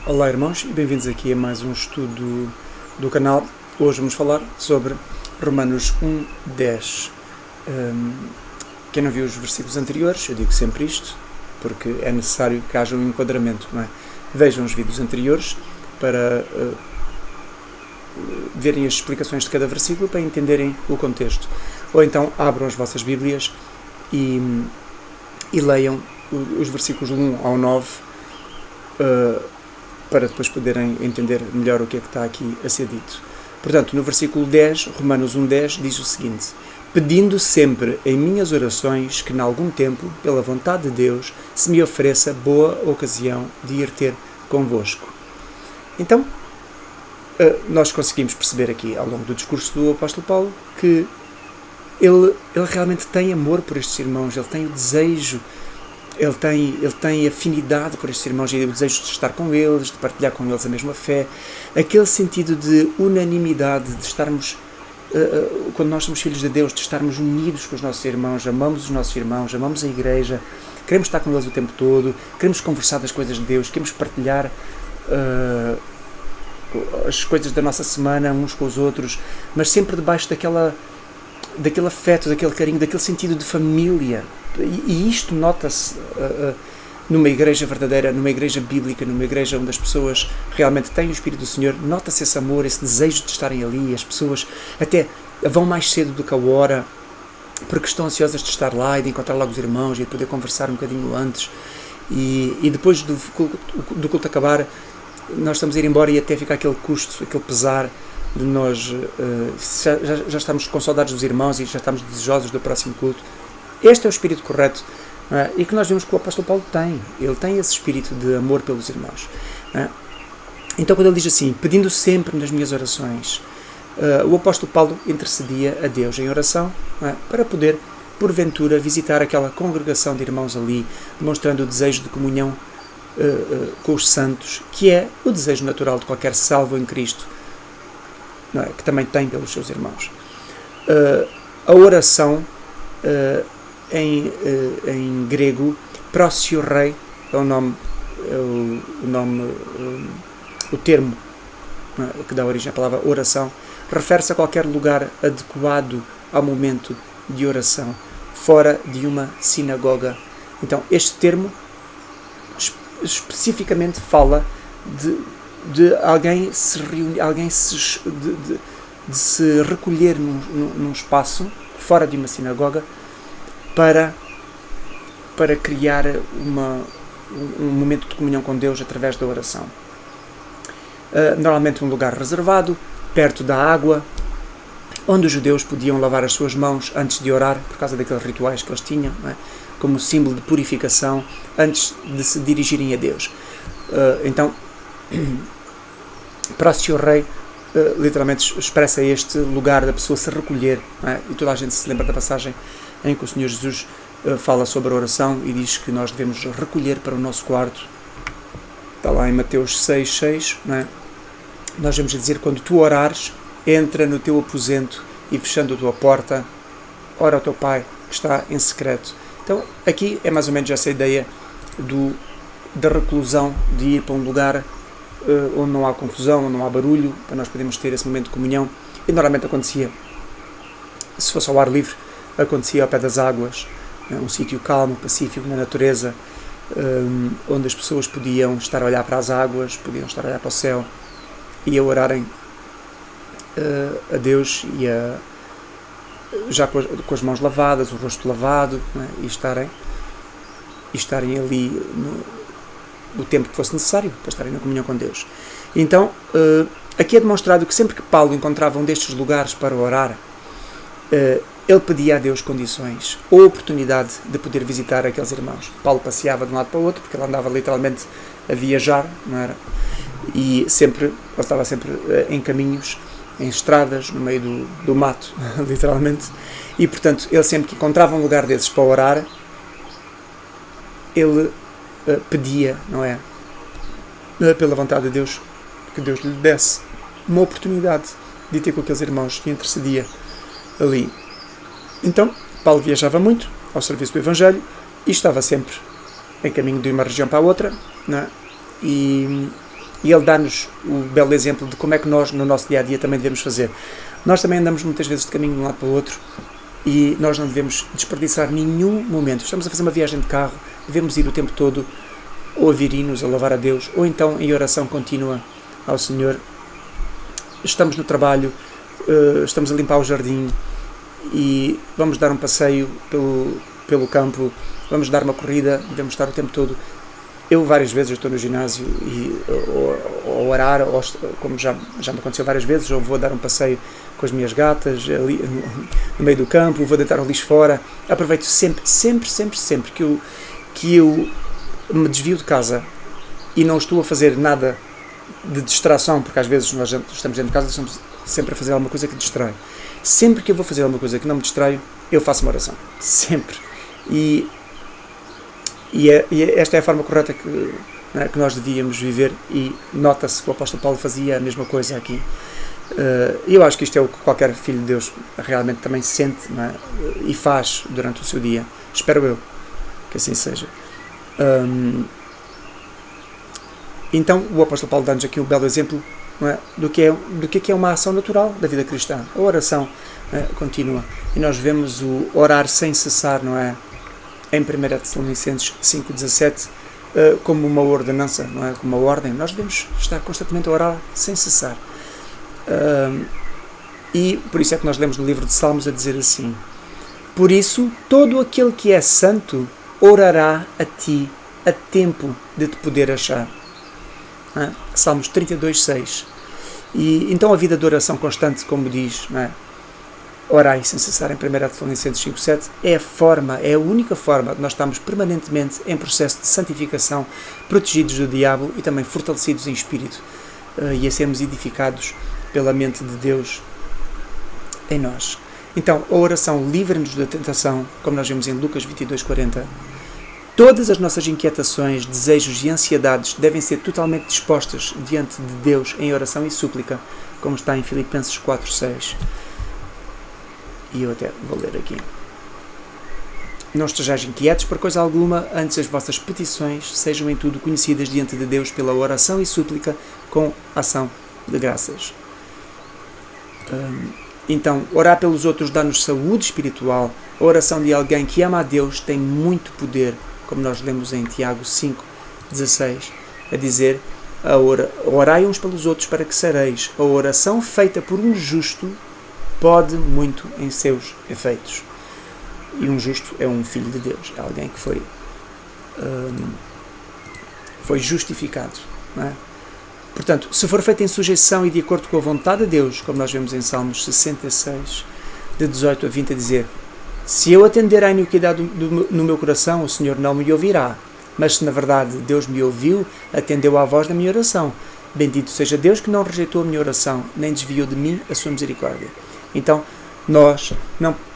Olá irmãos e bem-vindos aqui a mais um estudo do canal. Hoje vamos falar sobre Romanos 1:10. Quem não viu os versículos anteriores, eu digo sempre isto, porque é necessário que haja um enquadramento, não é? Vejam os vídeos anteriores para verem as explicações de cada versículo, para entenderem o contexto. Ou então abram as vossas Bíblias e leiam os versículos do 1 ao 9, para depois poderem entender melhor o que é que está aqui a ser dito. Portanto, no versículo 10, Romanos 1:10, diz o seguinte: pedindo sempre em minhas orações que, em algum tempo, pela vontade de Deus, se me ofereça boa ocasião de ir ter convosco. Então, nós conseguimos perceber aqui, ao longo do discurso do apóstolo Paulo, que ele realmente tem amor por estes irmãos, ele tem o desejo, ele tem afinidade por estes irmãos e o desejo de estar com eles, de partilhar com eles a mesma fé, aquele sentido de unanimidade, de estarmos, quando nós somos filhos de Deus, de estarmos unidos com os nossos irmãos, amamos os nossos irmãos, amamos a igreja, queremos estar com eles o tempo todo, queremos conversar das coisas de Deus, queremos partilhar as coisas da nossa semana uns com os outros, mas sempre debaixo daquele afeto, daquele carinho, daquele sentido de família. E isto nota-se numa igreja verdadeira, numa igreja bíblica, numa igreja onde as pessoas realmente têm o Espírito do Senhor, nota-se esse amor, esse desejo de estarem ali. As pessoas até vão mais cedo do que a hora, porque estão ansiosas de estar lá e de encontrar logo os irmãos e de poder conversar um bocadinho antes. E depois do culto acabar, nós estamos a ir embora e até fica aquele custo, aquele pesar de nós já estamos com saudades dos irmãos e já estamos desejosos do próximo culto. Este é o espírito correto, e que nós vemos que o apóstolo Paulo tem. Ele tem esse espírito de amor pelos irmãos. Então, quando ele diz assim, pedindo sempre nas minhas orações, o apóstolo Paulo intercedia a Deus em oração, para poder, porventura, visitar aquela congregação de irmãos ali, demonstrando o desejo de comunhão com os santos, que é o desejo natural de qualquer salvo em Cristo, que também tem pelos seus irmãos. A oração, em grego, prosiorrei, é o termo que dá origem à palavra oração, refere-se a qualquer lugar adequado ao momento de oração, fora de uma sinagoga. Então, este termo especificamente fala de alguém se reunir, de se recolher num espaço fora de uma sinagoga para criar um momento de comunhão com Deus através da oração. Normalmente um lugar reservado, perto da água, onde os judeus podiam lavar as suas mãos antes de orar, por causa daqueles rituais que eles tinham, como símbolo de purificação, antes de se dirigirem a Deus. Então, prosiorrei literalmente expressa este lugar da pessoa se recolher, e toda a gente se lembra da passagem em que o Senhor Jesus fala sobre a oração e diz que nós devemos recolher para o nosso quarto. Está lá em Mateus 6:6, nós devemos dizer: quando tu orares, entra no teu aposento e, fechando a tua porta, ora ao teu Pai que está em secreto. Então aqui é mais ou menos essa ideia da reclusão, de ir para um lugar onde não há confusão, onde não há barulho, para nós podermos ter esse momento de comunhão. E normalmente acontecia, se fosse ao ar livre, acontecia ao pé das águas, um sítio calmo, pacífico, na natureza, onde as pessoas podiam estar a olhar para as águas, podiam estar a olhar para o céu e a orarem a Deus, e já com as mãos lavadas, o rosto lavado, e estarem ali o tempo que fosse necessário para estarem na comunhão com Deus. Então, aqui é demonstrado que sempre que Paulo encontrava um destes lugares para orar, ele pedia a Deus condições ou oportunidade de poder visitar aqueles irmãos. Paulo passeava de um lado para o outro, porque ele andava literalmente a viajar, não era? E ele estava sempre em caminhos, em estradas, no meio do mato, literalmente. E, portanto, ele sempre que encontrava um lugar desses para orar, ele pedia, não é? Pela vontade de Deus, que Deus lhe desse uma oportunidade de ter com aqueles irmãos, e intercedia ali. Então, Paulo viajava muito ao serviço do Evangelho e estava sempre em caminho de uma região para a outra, não é? E E ele dá-nos o belo exemplo de como é que nós, no nosso dia-a-dia, também devemos fazer. Nós também andamos muitas vezes de caminho de um lado para o outro e nós não devemos desperdiçar nenhum momento. Estamos a fazer uma viagem de carro, devemos ir o tempo todo ou a ouvir hinos, a louvar a Deus, ou então em oração contínua ao Senhor. Estamos no trabalho, estamos a limpar o jardim e vamos dar um passeio pelo campo, vamos dar uma corrida, devemos estar o tempo todo. Eu várias vezes estou no ginásio e ou orar, ou, como já me aconteceu várias vezes, ou vou dar um passeio com as minhas gatas ali no meio do campo, vou deitar o lixo fora. Aproveito sempre que eu me desvio de casa e não estou a fazer nada de distração, porque às vezes nós estamos dentro de casa e estamos sempre a fazer alguma coisa que distrai. Sempre que eu vou fazer alguma coisa que não me distraio, eu faço uma oração. Sempre. E esta é a forma correta que nós devíamos viver, e nota-se que o apóstolo Paulo fazia a mesma coisa aqui. E eu acho que isto é o que qualquer filho de Deus realmente também sente, não é? E faz durante o seu dia. Espero eu que assim seja. Então o apóstolo Paulo dá-nos aqui um belo exemplo, não é? do que é uma ação natural da vida cristã, a oração contínua. E nós vemos o orar sem cessar, não é? Em 1 Tessalonicenses 5,17, como uma ordenança, não é? Como uma ordem. Nós devemos estar constantemente a orar sem cessar. E por isso é que nós lemos no livro de Salmos a dizer assim: por isso, todo aquele que é santo orará a ti a tempo de te poder achar. Salmos 32,6. E então a vida de oração constante, como diz, não é? Orai sem cessar em 1 Tessalonicenses 5,7, é a única forma de nós estarmos permanentemente em processo de santificação, protegidos do diabo e também fortalecidos em espírito, e a sermos edificados pela mente de Deus em nós. Então, a oração livra-nos da tentação, como nós vemos em Lucas 22,40. Todas as nossas inquietações, desejos e ansiedades devem ser totalmente dispostas diante de Deus em oração e súplica, como está em Filipenses 4,6. E eu até vou ler aqui. Não estejais inquietos por coisa alguma, antes as vossas petições sejam em tudo conhecidas diante de Deus pela oração e súplica com ação de graças. Então, orar pelos outros dá-nos saúde espiritual. A oração de alguém que ama a Deus tem muito poder, como nós lemos em Tiago 5,16, a dizer: orai uns pelos outros para que sareis. A oração feita por um justo pode muito em seus efeitos. E um justo é um filho de Deus, é alguém que foi justificado, não é? Portanto, se for feito em sujeição e de acordo com a vontade de Deus, como nós vemos em Salmos 66, de 18 a 20, a dizer: se eu atender à iniquidade no meu coração, o Senhor não me ouvirá. Mas se na verdade Deus me ouviu, atendeu à voz da minha oração. Bendito seja Deus que não rejeitou a minha oração, nem desviou de mim a sua misericórdia. Então,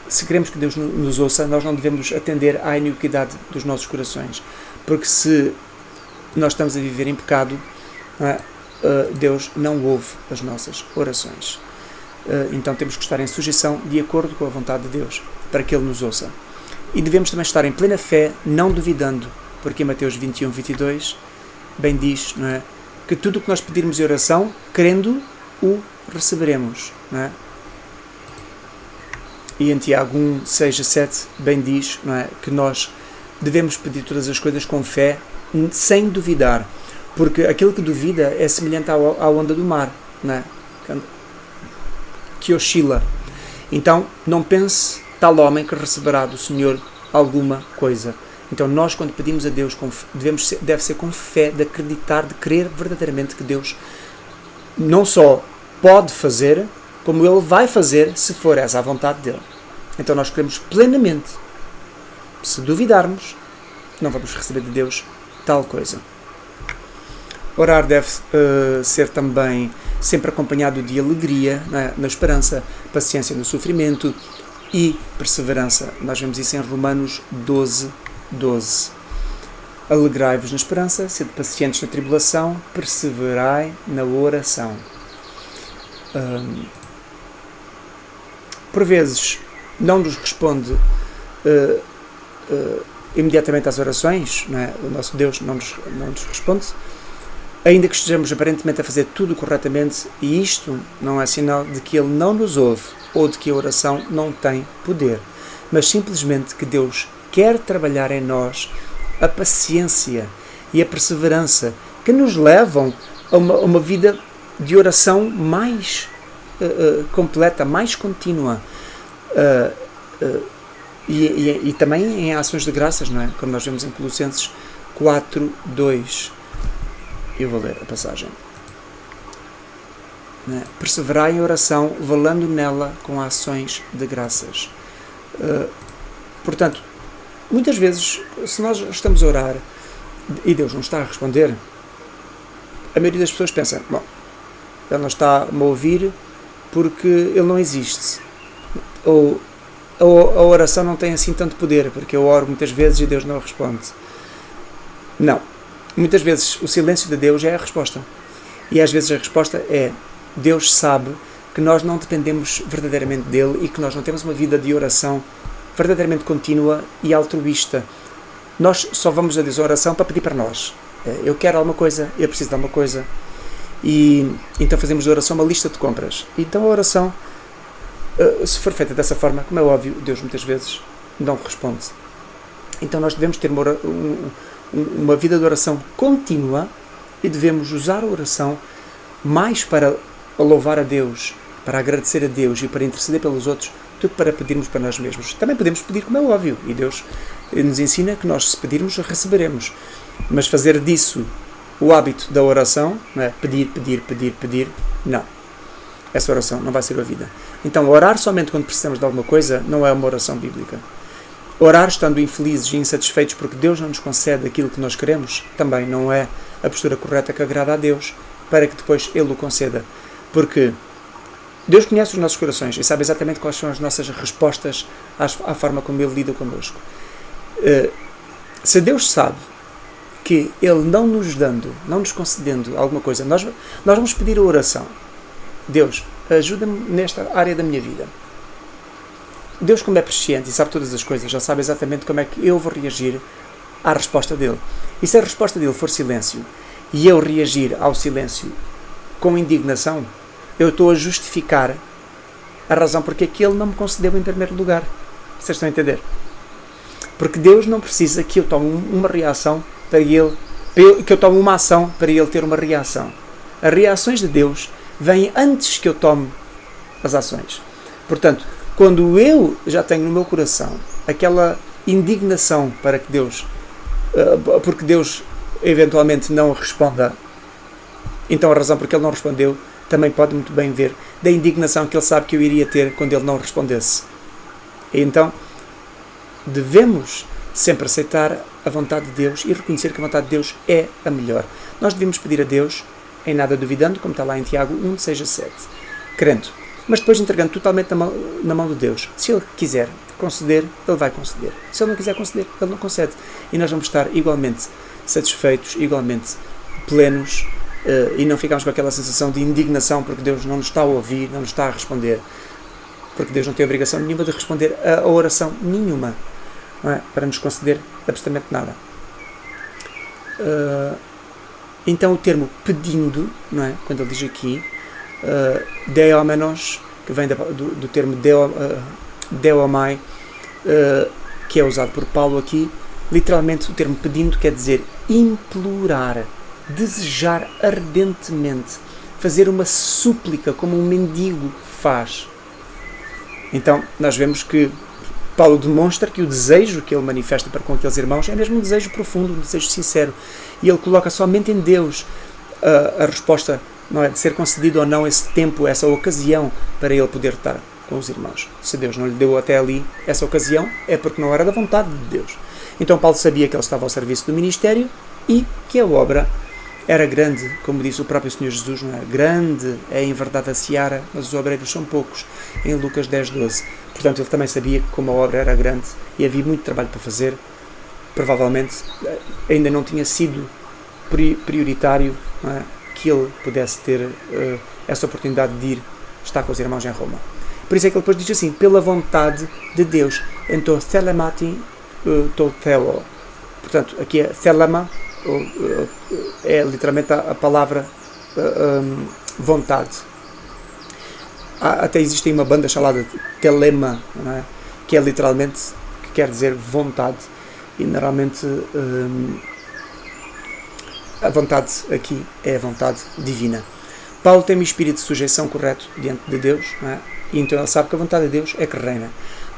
se queremos que Deus nos ouça, nós não devemos atender à iniquidade dos nossos corações. Porque se nós estamos a viver em pecado, Deus não ouve as nossas orações. Então temos que estar em sujeição de acordo com a vontade de Deus, para que Ele nos ouça. E devemos também estar em plena fé, não duvidando, porque em Mateus 21:22 bem diz, não é, que tudo o que nós pedirmos em oração, crendo, o receberemos, não é? E em Tiago 1:6-7 bem diz, não é, que nós devemos pedir todas as coisas com fé, sem duvidar, porque aquele que duvida é semelhante à onda do mar, não é? Que oscila. Então, não pense tal homem que receberá do Senhor alguma coisa. Então, nós, quando pedimos a Deus, deve ser com fé, de acreditar, de crer verdadeiramente que Deus não só pode fazer, como Ele vai fazer, se for essa a vontade dEle. Então, nós queremos plenamente. Se duvidarmos, não vamos receber de Deus tal coisa. Orar deve ser também sempre acompanhado de alegria, na esperança, paciência no sofrimento e perseverança. Nós vemos isso em Romanos 12:12. Alegrai-vos na esperança, sede pacientes na tribulação, perseverai na oração. Por vezes não nos responde imediatamente às orações, não é? O nosso Deus não nos responde, ainda que estejamos aparentemente a fazer tudo corretamente, e isto não é sinal de que Ele não nos ouve ou de que a oração não tem poder, mas simplesmente que Deus quer trabalhar em nós a paciência e a perseverança que nos levam a uma vida de oração mais completa, mais contínua, e também em ações de graças, não é? Como nós vemos em Colossenses 4:2. Eu vou ler a passagem. Perseverai em oração, velando nela com ações de graças. Portanto, muitas vezes, se nós estamos a orar e Deus não está a responder, a maioria das pessoas pensa, bom, Ele não está a me ouvir porque Ele não existe. Ou a oração não tem assim tanto poder, porque eu oro muitas vezes e Deus não responde. Não. Muitas vezes o silêncio de Deus é a resposta. E às vezes a resposta é: Deus sabe que nós não dependemos verdadeiramente dele e que nós não temos uma vida de oração verdadeiramente contínua e altruísta. Nós só vamos a Deus a oração para pedir para nós. Eu quero alguma coisa, eu preciso de alguma coisa. E então fazemos da oração uma lista de compras. Então a oração, se for feita dessa forma, como é óbvio, Deus muitas vezes não responde. Então nós devemos ter uma vida de oração contínua e devemos usar a oração mais para louvar a Deus, para agradecer a Deus e para interceder pelos outros, do que para pedirmos para nós mesmos. Também podemos pedir, como é óbvio, e Deus nos ensina que nós, se pedirmos, receberemos. Mas fazer disso o hábito da oração, não é? Pedir, não. Essa oração não vai ser ouvida. Então, orar somente quando precisamos de alguma coisa não é uma oração bíblica. Orar estando infelizes e insatisfeitos porque Deus não nos concede aquilo que nós queremos, também não é a postura correta que agrada a Deus, para que depois Ele o conceda. Porque Deus conhece os nossos corações e sabe exatamente quais são as nossas respostas à forma como Ele lida connosco. Se Deus sabe que Ele não nos dando, não nos concedendo alguma coisa, nós vamos pedir a oração. Deus, ajuda-me nesta área da minha vida. Deus, como é presciente e sabe todas as coisas, já sabe exatamente como é que eu vou reagir à resposta dele. E se a resposta dele for silêncio, e eu reagir ao silêncio com indignação, eu estou a justificar a razão porque é que ele não me concedeu em primeiro lugar. Vocês estão a entender? Porque Deus não precisa que eu tome uma reação para ele, que eu tome uma ação para ele ter uma reação. As reações de Deus vêm antes que eu tome as ações. Portanto, quando eu já tenho no meu coração aquela indignação para que Deus, porque Deus eventualmente não responda, então a razão porque Ele não respondeu também pode muito bem ver da indignação que Ele sabe que eu iria ter quando Ele não respondesse. E então devemos sempre aceitar a vontade de Deus e reconhecer que a vontade de Deus é a melhor. Nós devemos pedir a Deus, em nada duvidando, como está lá em Tiago 1:6-7, crendo, mas depois entregando totalmente na mão de Deus. Se Ele quiser conceder, Ele vai conceder. Se Ele não quiser conceder, Ele não concede. E nós vamos estar igualmente satisfeitos, igualmente plenos, e não ficamos com aquela sensação de indignação porque Deus não nos está a ouvir, não nos está a responder, porque Deus não tem obrigação nenhuma de responder a oração nenhuma, não é? Para nos conceder absolutamente nada. Então o termo pedindo, não é? Quando ele diz aqui deomenos, que vem do termo deomai, que é usado por Paulo aqui, literalmente o termo pedindo quer dizer implorar, desejar ardentemente, fazer uma súplica como um mendigo faz. Então nós vemos que Paulo demonstra que o desejo que ele manifesta para com aqueles irmãos é mesmo um desejo profundo, um desejo sincero, e ele coloca somente em Deus a resposta, não é, de ser concedido ou não esse tempo, essa ocasião para ele poder estar com os irmãos. Se Deus não lhe deu até ali essa ocasião, é porque não era da vontade de Deus. Então Paulo sabia que ele estava ao serviço do ministério e que a obra era grande, como disse o próprio Senhor Jesus, não é? Grande é em verdade a seara, mas os obreiros são poucos, em Lucas 10:12. Portanto, ele também sabia que como a obra era grande e havia muito trabalho para fazer, provavelmente ainda não tinha sido prioritário, não é? Que ele pudesse ter essa oportunidade de ir estar com os irmãos em Roma. Por isso é que ele depois diz assim, pela vontade de Deus. Então, thelemati to theo. Portanto, aqui é thelema, é literalmente a palavra vontade. Até existe uma banda chamada Telema, não é? Que é literalmente, que quer dizer vontade, e normalmente a vontade aqui é a vontade divina. Paulo tem um espírito de sujeição correto diante de Deus, não é? E então ele sabe que a vontade de Deus é que reina.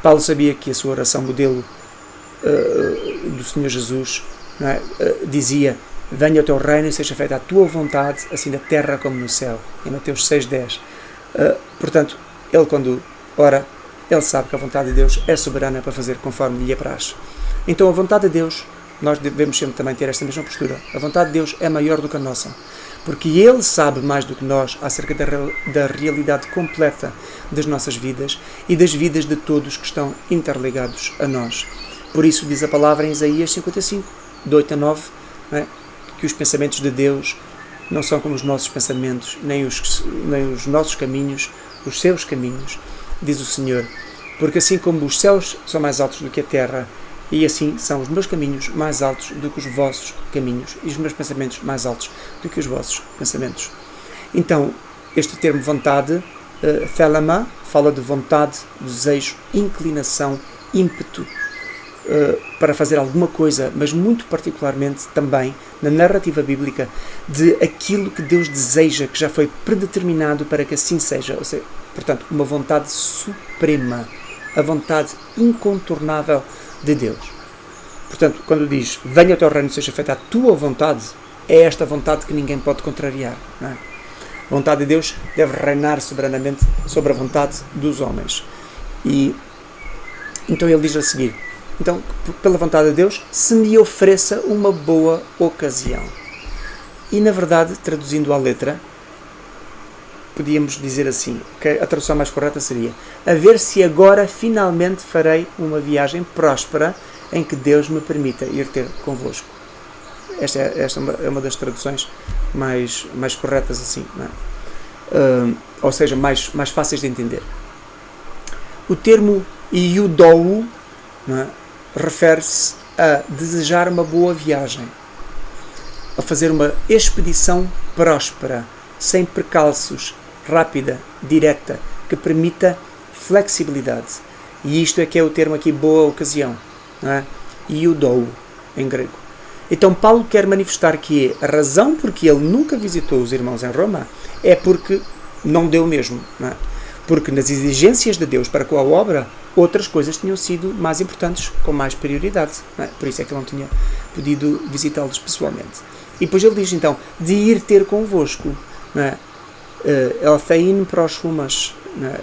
Paulo sabia que a sua oração modelo do Senhor Jesus, não é? Dizia: venha o teu reino e seja feita a tua vontade, assim na terra como no céu, em Mateus 6:10. Portanto, ele quando ora, ele sabe que a vontade de Deus é soberana para fazer conforme lhe apraz. Então a vontade de Deus, nós devemos sempre também ter esta mesma postura. A vontade de Deus é maior do que a nossa, porque Ele sabe mais do que nós acerca da realidade completa das nossas vidas e das vidas de todos que estão interligados a nós. Por isso diz a palavra em Isaías 55, de 8 a 9, não é? Que os pensamentos de Deus não são como os nossos pensamentos, nem os nossos caminhos, os seus caminhos, diz o Senhor. Porque assim como os céus são mais altos do que a terra, e assim são os meus caminhos mais altos do que os vossos caminhos, e os meus pensamentos mais altos do que os vossos pensamentos. Então, este termo vontade, thelema, fala de vontade, desejo, inclinação, ímpeto, para fazer alguma coisa, mas muito particularmente também na narrativa bíblica de aquilo que Deus deseja, que já foi predeterminado para que assim seja. Ou seja, portanto, uma vontade suprema, a vontade incontornável de Deus. Portanto, quando diz venha o teu reino, seja feita a tua vontade, é esta vontade que ninguém pode contrariar, não é? A vontade de Deus deve reinar soberanamente sobre a vontade dos homens. E então ele diz a seguir: então, pela vontade de Deus, se me ofereça uma boa ocasião. E, na verdade, traduzindo à letra, podíamos dizer assim, que a tradução mais correta seria: a ver se agora finalmente farei uma viagem próspera em que Deus me permita ir ter convosco. Esta é uma das traduções mais corretas assim, não é? Ou seja, mais fáceis de entender. O termo iudou, não é? Refere-se a desejar uma boa viagem, a fazer uma expedição próspera, sem percalços, rápida, direta, que permita flexibilidade. E isto é que é o termo aqui, boa ocasião, não é? Iudou, em grego. Então Paulo quer manifestar que a razão por que ele nunca visitou os irmãos em Roma é porque não deu mesmo, não é? Porque nas exigências de Deus para com a obra, outras coisas tinham sido mais importantes, com mais prioridade, não é? Por isso é que ele não tinha podido visitá-los pessoalmente. E depois ele diz então, de ir ter convosco, não é? Elthein proshumas.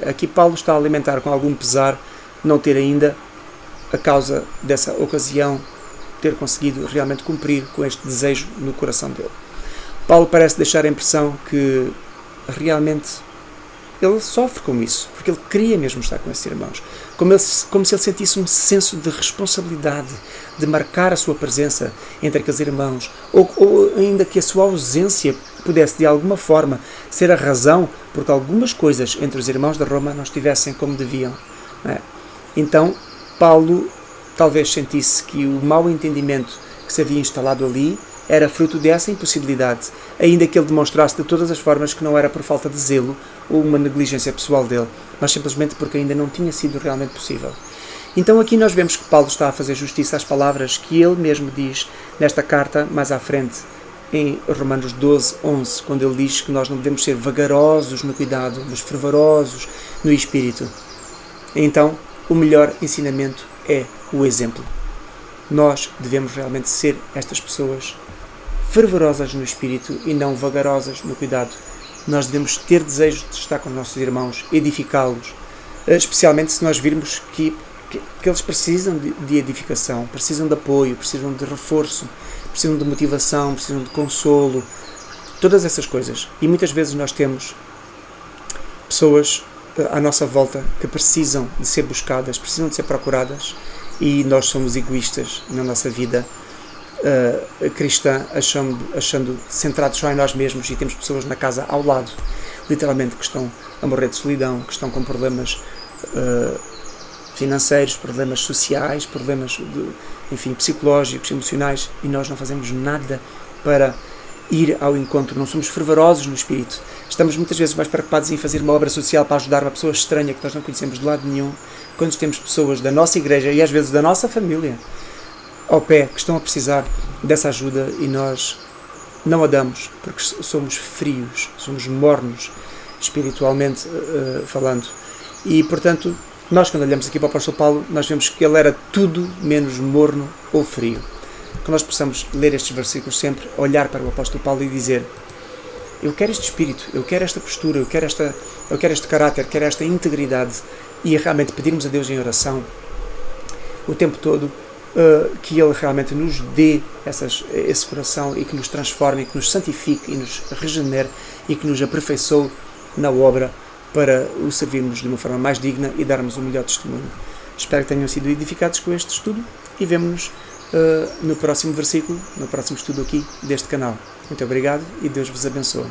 Aqui Paulo está a alimentar com algum pesar não ter ainda, a causa dessa ocasião, ter conseguido realmente cumprir com este desejo no coração dele. Paulo parece deixar a impressão que realmente ele sofre com isso, porque ele queria mesmo estar com esses irmãos, como se ele sentisse um senso de responsabilidade de marcar a sua presença entre aqueles irmãos, ou ainda que a sua ausência pudesse de alguma forma ser a razão porque algumas coisas entre os irmãos de Roma não estivessem como deviam, não é? Então Paulo talvez sentisse que o mau entendimento que se havia instalado ali era fruto dessa impossibilidade, ainda que ele demonstrasse de todas as formas que não era por falta de zelo ou uma negligência pessoal dele, mas simplesmente porque ainda não tinha sido realmente possível. Então aqui nós vemos que Paulo está a fazer justiça às palavras que ele mesmo diz nesta carta mais à frente, em Romanos 12:11, quando ele diz que nós não devemos ser vagarosos no cuidado, mas fervorosos no espírito. Então, o melhor ensinamento é o exemplo. Nós devemos realmente ser estas pessoas fervorosas no espírito e não vagarosas no cuidado. Nós devemos ter desejo de estar com os nossos irmãos, edificá-los, especialmente se nós virmos que eles precisam de edificação, precisam de apoio, precisam de reforço, precisam de motivação, precisam de consolo, todas essas coisas. E muitas vezes nós temos pessoas à nossa volta que precisam de ser buscadas, precisam de ser procuradas, e nós somos egoístas na nossa vida cristã, achando centrados só em nós mesmos, e temos pessoas na casa ao lado, literalmente, que estão a morrer de solidão, que estão com problemas financeiros, problemas sociais, problemas psicológicos, emocionais, e nós não fazemos nada para ir ao encontro, não somos fervorosos no espírito. Estamos muitas vezes mais preocupados em fazer uma obra social para ajudar uma pessoa estranha que nós não conhecemos de lado nenhum, quando temos pessoas da nossa igreja e às vezes da nossa família ao pé que estão a precisar dessa ajuda e nós não a damos porque somos frios, somos mornos, espiritualmente falando. E, portanto, nós quando olhamos aqui para o apóstolo Paulo, nós vemos que ele era tudo menos morno ou frio. Que nós possamos ler estes versículos sempre, olhar para o apóstolo Paulo e dizer: eu quero este espírito, eu quero esta postura, eu quero este caráter, quero esta integridade, e realmente pedirmos a Deus em oração o tempo todo que Ele realmente nos dê esse coração e que nos transforme, que nos santifique e nos regenere e que nos aperfeiçoe na obra para o servirmos de uma forma mais digna e darmos o melhor testemunho. Espero que tenham sido edificados com este estudo e vemo-nos no próximo versículo, no próximo estudo aqui deste canal. Muito obrigado e Deus vos abençoe.